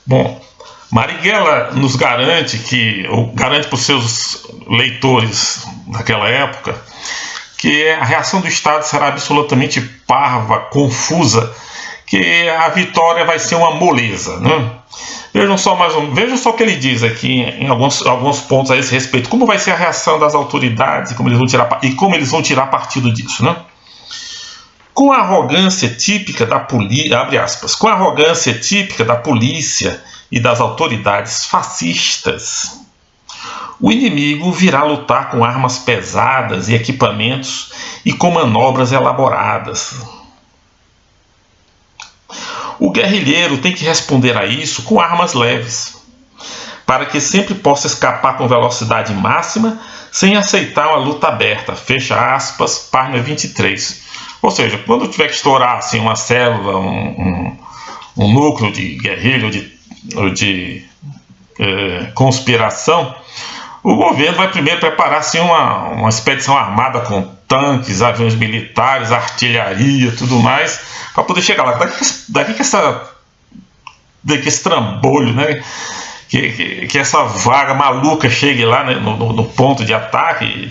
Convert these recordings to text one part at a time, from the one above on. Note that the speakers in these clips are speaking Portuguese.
Bom, Marighella nos garante ou garante para os seus leitores daquela época, que a reação do Estado será absolutamente parva, confusa, que a vitória vai ser uma moleza, né? Vejam só o que ele diz aqui em alguns pontos a esse respeito. Como vai ser a reação das autoridades e como eles vão tirar partido disso, né? Com a arrogância típica da polícia, abre aspas, com a arrogância típica da polícia e das autoridades fascistas, o inimigo virá lutar com armas pesadas e equipamentos e com manobras elaboradas. O guerrilheiro tem que responder a isso com armas leves, para que sempre possa escapar com velocidade máxima sem aceitar uma luta aberta. Fecha aspas, página 23. Ou seja, quando tiver que estourar assim, uma célula, um núcleo de guerrilha ou de conspiração, o governo vai primeiro preparar assim, uma expedição armada com tanques, aviões militares, artilharia, tudo mais, para poder chegar lá. Daqui que esse trambolho, né? Que essa vaga maluca chegue lá, né, no ponto de ataque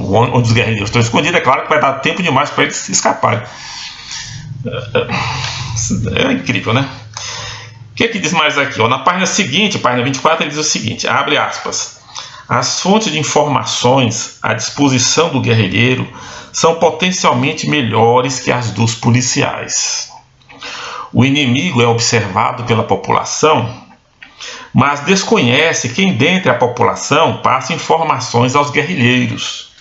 onde os guerrilheiros estão escondidos. É claro que vai dar tempo demais para eles escaparem. É incrível, né? O que diz mais aqui? Na página seguinte, página 24, ele diz o seguinte, abre aspas: as fontes de informações à disposição do guerrilheiro são potencialmente melhores que as dos policiais. O inimigo é observado pela população, mas desconhece quem dentre a população passa informações aos guerrilheiros.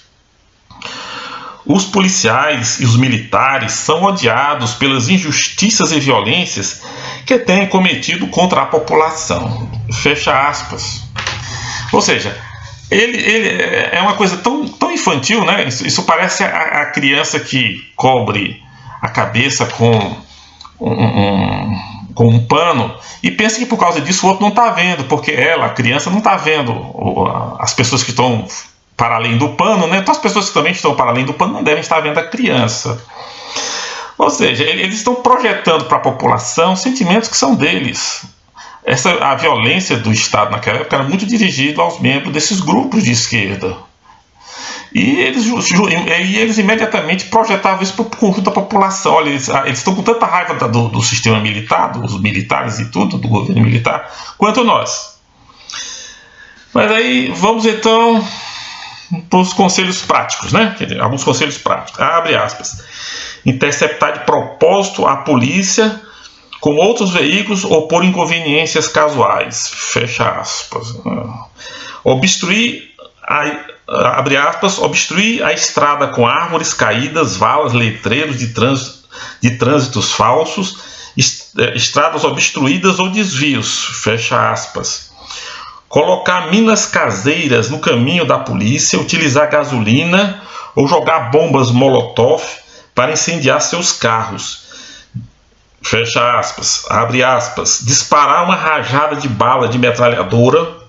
Os policiais e os militares são odiados pelas injustiças e violências que têm cometido contra a população. Fecha aspas. Ou seja, ele é uma coisa tão infantil, né? Isso parece a criança que cobre a cabeça com um pano e pensa que por causa disso o outro não está vendo, porque a criança, não está vendo as pessoas que estão para além do pano, né? Então as pessoas que também estão para além do pano não devem estar vendo a criança. Ou seja, eles estão projetando para a população sentimentos que são deles. A violência do Estado naquela época era muito dirigida aos membros desses grupos de esquerda. E eles imediatamente projetavam isso para o conjunto da população. Olha, eles estão com tanta raiva do sistema militar, dos militares e tudo, do governo militar, quanto nós. Mas aí vamos então para os conselhos práticos, né? Alguns conselhos práticos. Abre aspas. Interceptar de propósito a polícia com outros veículos ou por inconveniências casuais. Fecha aspas. Abre aspas, obstruir a estrada com árvores caídas, valas, letreiros de trânsitos falsos, estradas obstruídas ou desvios. Fecha aspas. Colocar minas caseiras no caminho da polícia, utilizar gasolina ou jogar bombas molotov para incendiar seus carros. Fecha aspas. Abre aspas. Disparar uma rajada de bala de metralhadora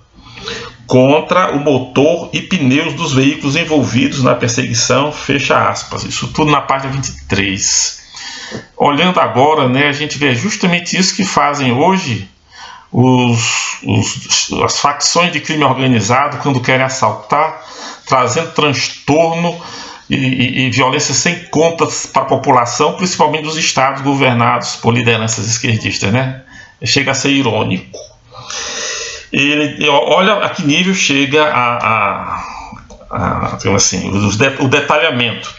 contra o motor e pneus dos veículos envolvidos na perseguição. Fecha aspas. Isso tudo na página 23. Olhando agora, né, a gente vê justamente isso que fazem hoje as facções de crime organizado quando querem assaltar, trazendo transtorno e violência sem contas para a população, principalmente dos estados governados por lideranças esquerdistas, né? Chega a ser irônico. Olha a que nível chega o detalhamento.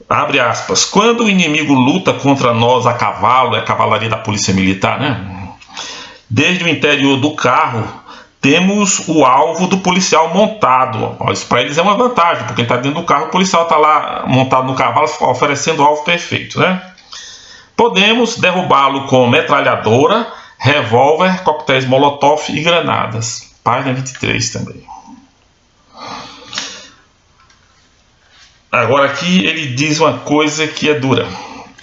Abre aspas. Quando o inimigo luta contra nós a cavalo, é a cavalaria da polícia militar, né? Desde o interior do carro, temos o alvo do policial montado. Isso para eles é uma vantagem, porque ele está dentro do carro, o policial está lá montado no cavalo, oferecendo o alvo perfeito, né? Podemos derrubá-lo com metralhadora, revólver, coquetéis molotov e granadas. Página 23 também. Agora aqui ele diz uma coisa que é dura.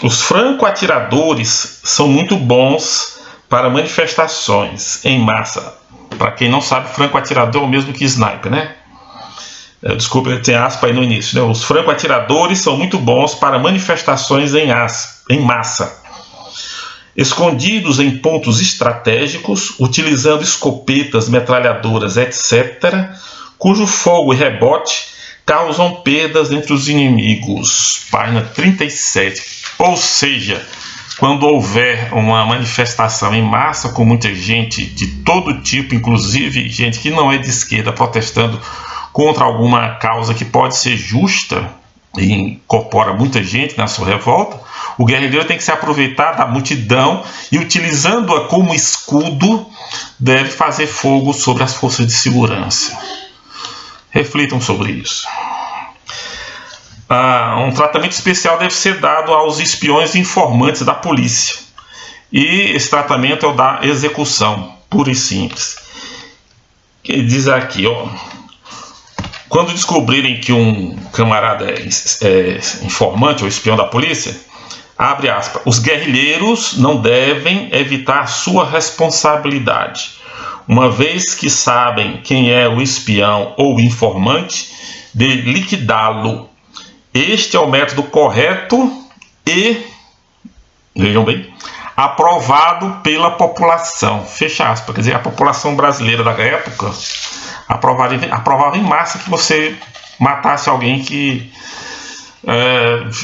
Os franco-atiradores são muito bons para manifestações em massa. Para quem não sabe, franco-atirador é o mesmo que sniper, né? Desculpa, tem aspa aí no início, né? Os franco-atiradores são muito bons para manifestações em massa. escondidos em pontos estratégicos, utilizando escopetas, metralhadoras, etc., cujo fogo e rebote causam perdas entre os inimigos. Página 37. Ou seja, quando houver uma manifestação em massa com muita gente de todo tipo, inclusive gente que não é de esquerda protestando contra alguma causa que pode ser justa e incorpora muita gente na sua revolta, o guerrilheiro tem que se aproveitar da multidão e, utilizando-a como escudo, deve fazer fogo sobre as forças de segurança. Reflitam sobre isso. Um tratamento especial deve ser dado aos espiões e informantes da polícia. E esse tratamento é o da execução, pura e simples. Ele diz aqui, ó, quando descobrirem que um camarada é informante ou espião da polícia, abre aspas, os guerrilheiros não devem evitar sua responsabilidade, uma vez que sabem quem é o espião ou informante, de liquidá-lo. Este é o método correto e, vejam bem, aprovado pela população. Fecha aspas. Quer dizer, a população brasileira da época aprovava em massa que você matasse alguém que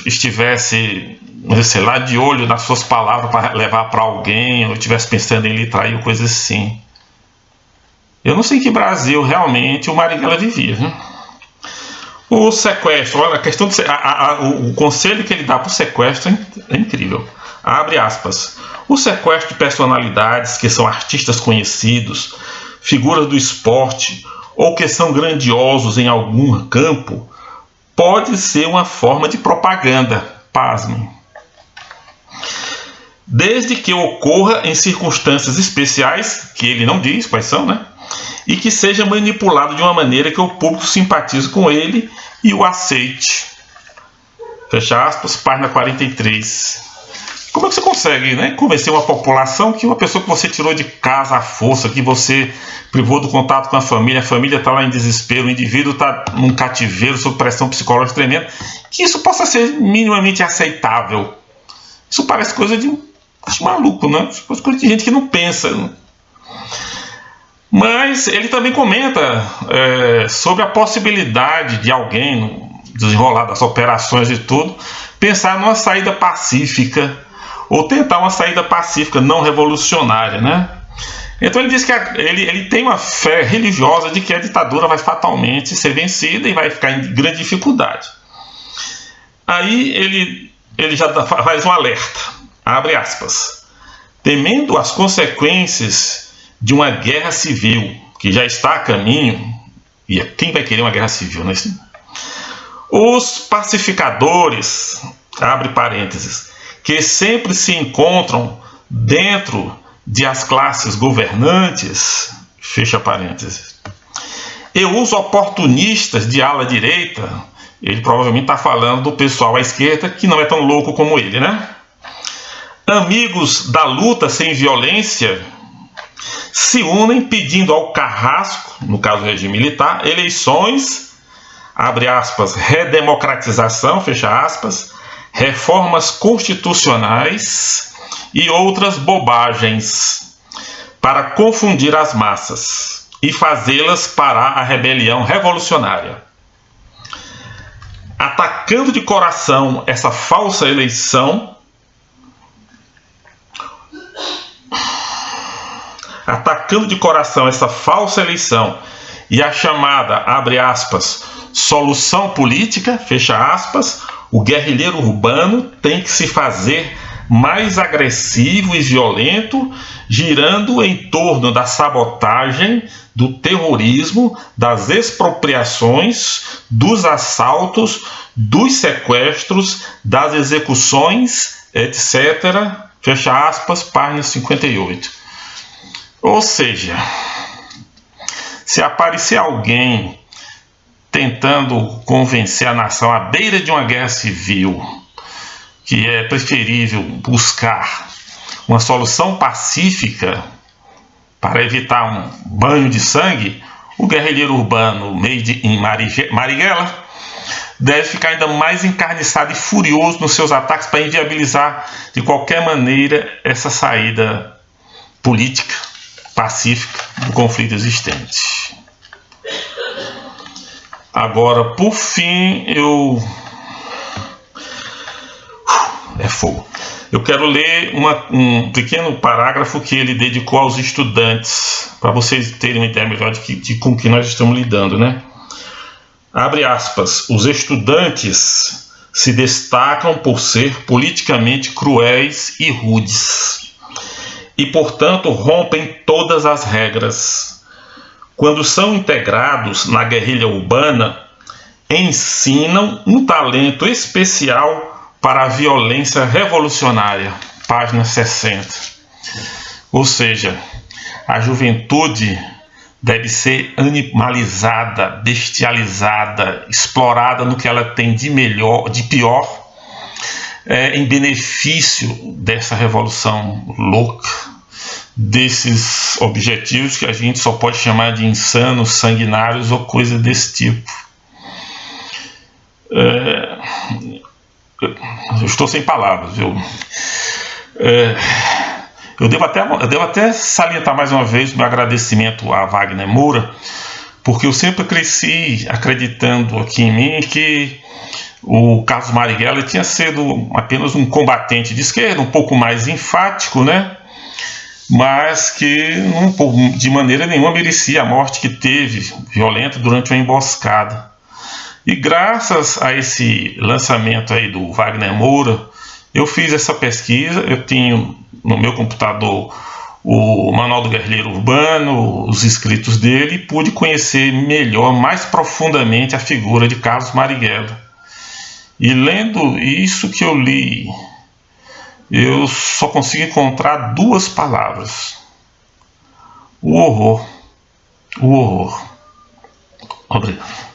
estivesse, sei lá, de olho nas suas palavras para levar para alguém, ou estivesse pensando em lhe trair, ou coisa assim. Eu não sei em que Brasil realmente o Marighella vivia, viu? O sequestro, olha, a questão do o conselho que ele dá para o sequestro é incrível. Abre aspas. O sequestro de personalidades que são artistas conhecidos, figuras do esporte ou que são grandiosos em algum campo, pode ser uma forma de propaganda. Pasmem. Desde que ocorra em circunstâncias especiais, que ele não diz quais são, né? E que seja manipulado de uma maneira que o público simpatize com ele e o aceite. Fecha aspas, página 43. Como é que você consegue, né, convencer uma população que uma pessoa que você tirou de casa à força, que você privou do contato com a família está lá em desespero, o indivíduo está num cativeiro sob pressão psicológica tremenda, que isso possa ser minimamente aceitável? Isso parece coisa de maluco, né? Coisa de gente que não pensa, né? Mas ele também comenta sobre a possibilidade de alguém, no desenrolar das operações e tudo, pensar numa saída pacífica, ou tentar uma saída pacífica não revolucionária, né? Então ele diz que ele tem uma fé religiosa de que a ditadura vai fatalmente ser vencida e vai ficar em grande dificuldade. Aí ele já faz um alerta, abre aspas, temendo as consequências de uma guerra civil que já está a caminho, e quem vai querer uma guerra civil, né? Os pacificadores, abre parênteses, que sempre se encontram dentro de as classes governantes, fecha parênteses, e os oportunistas de ala direita, ele provavelmente está falando do pessoal à esquerda que não é tão louco como ele, né? Amigos da luta sem violência, se unem pedindo ao carrasco, no caso do regime militar, eleições, abre aspas, redemocratização, fecha aspas, reformas constitucionais e outras bobagens para confundir as massas e fazê-las parar a rebelião revolucionária. Atacando de coração essa falsa eleição, e a chamada, abre aspas, solução política, fecha aspas, o guerrilheiro urbano tem que se fazer mais agressivo e violento, girando em torno da sabotagem, do terrorismo, das expropriações, dos assaltos, dos sequestros, das execuções, etc. Fecha aspas, página 58. Ou seja, se aparecer alguém tentando convencer a nação à beira de uma guerra civil, que é preferível buscar uma solução pacífica para evitar um banho de sangue, o guerrilheiro urbano made in Marighella deve ficar ainda mais encarniçado e furioso nos seus ataques para inviabilizar de qualquer maneira essa saída política, pacífica do conflito existente. Agora, por fim, eu quero ler um pequeno parágrafo que ele dedicou aos estudantes, para vocês terem uma ideia melhor de com que nós estamos lidando, né? Abre aspas. Os estudantes se destacam por ser politicamente cruéis e rudes, e, portanto, rompem todas as regras. Quando são integrados na guerrilha urbana, ensinam um talento especial para a violência revolucionária. Página 60. Ou seja, a juventude deve ser animalizada, bestializada, explorada no que ela tem de melhor, de pior, em benefício dessa revolução louca, desses objetivos que a gente só pode chamar de insanos, sanguinários ou coisa desse tipo. Eu estou sem palavras. Eu devo até salientar mais uma vez o meu agradecimento a Wagner Moura, porque eu sempre cresci acreditando aqui em mim que o Carlos Marighella tinha sido apenas um combatente de esquerda, um pouco mais enfático, né? Mas que de maneira nenhuma merecia a morte que teve, violenta, durante uma emboscada. E graças a esse lançamento aí do Wagner Moura, eu fiz essa pesquisa. Eu tenho no meu computador o Manual do Guerrilheiro Urbano, os escritos dele, e pude conhecer melhor, mais profundamente, a figura de Carlos Marighella. E lendo isso que eu li, eu só consigo encontrar duas palavras: o horror. O horror. Obrigado.